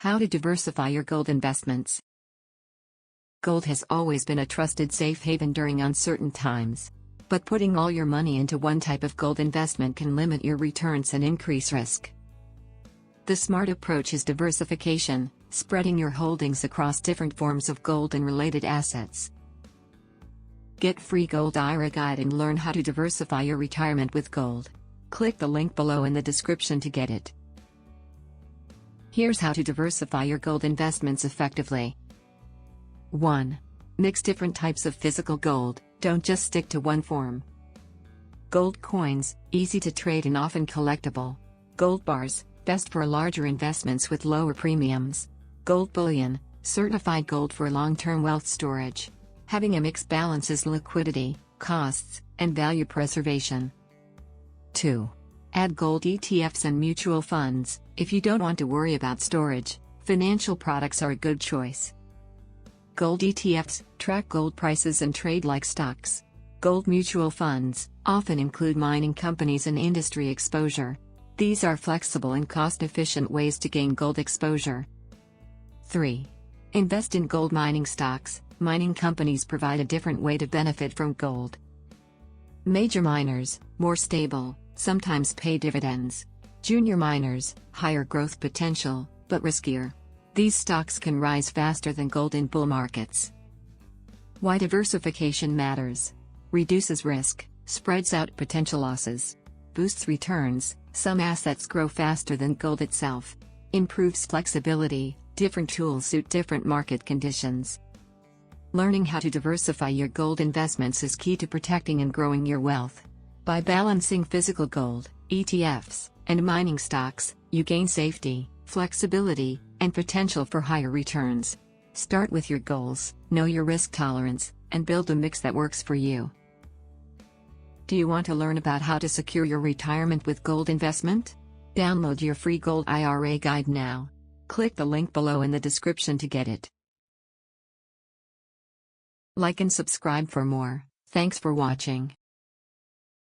How to diversify your gold investments. Gold has always been a trusted safe haven during uncertain times. But putting all your money into one type of gold investment can limit your returns and increase risk. The smart approach is diversification, spreading your holdings across different forms of gold and related assets. Get free Gold IRA guide and learn how to diversify your retirement with gold. Click the link below in the description to get it. Here's how to diversify your gold investments effectively. 1. Mix different types of physical gold, don't just stick to one form. Gold coins, easy to trade and often collectible. Gold bars, best for larger investments with lower premiums. Gold bullion, certified gold for long-term wealth storage. Having a mix balances liquidity, costs, and value preservation. 2. Add gold ETFs and mutual funds. If you don't want to worry about storage, financial products are a good choice. Gold ETFs track gold prices and trade like stocks. Gold mutual funds often include mining companies and industry exposure. These are flexible and cost-efficient ways to gain gold exposure. 3. Invest in gold mining stocks. Mining companies provide a different way to benefit from gold. Major miners, more stable, sometimes pay dividends. Junior miners, higher growth potential, but riskier. These stocks can rise faster than gold in bull markets. Why diversification matters. Reduces risk, spreads out potential losses. Boosts returns, some assets grow faster than gold itself. Improves flexibility, different tools suit different market conditions. Learning how to diversify your gold investments is key to protecting and growing your wealth. By balancing physical gold, ETFs, and mining stocks, you gain safety, flexibility, and potential for higher returns. Start with your goals, know your risk tolerance, and build a mix that works for you. Do you want to learn about how to secure your retirement with gold investment? Download your free Gold IRA guide now. Click the link below in the description to get it. Like and subscribe for more. Thanks for watching.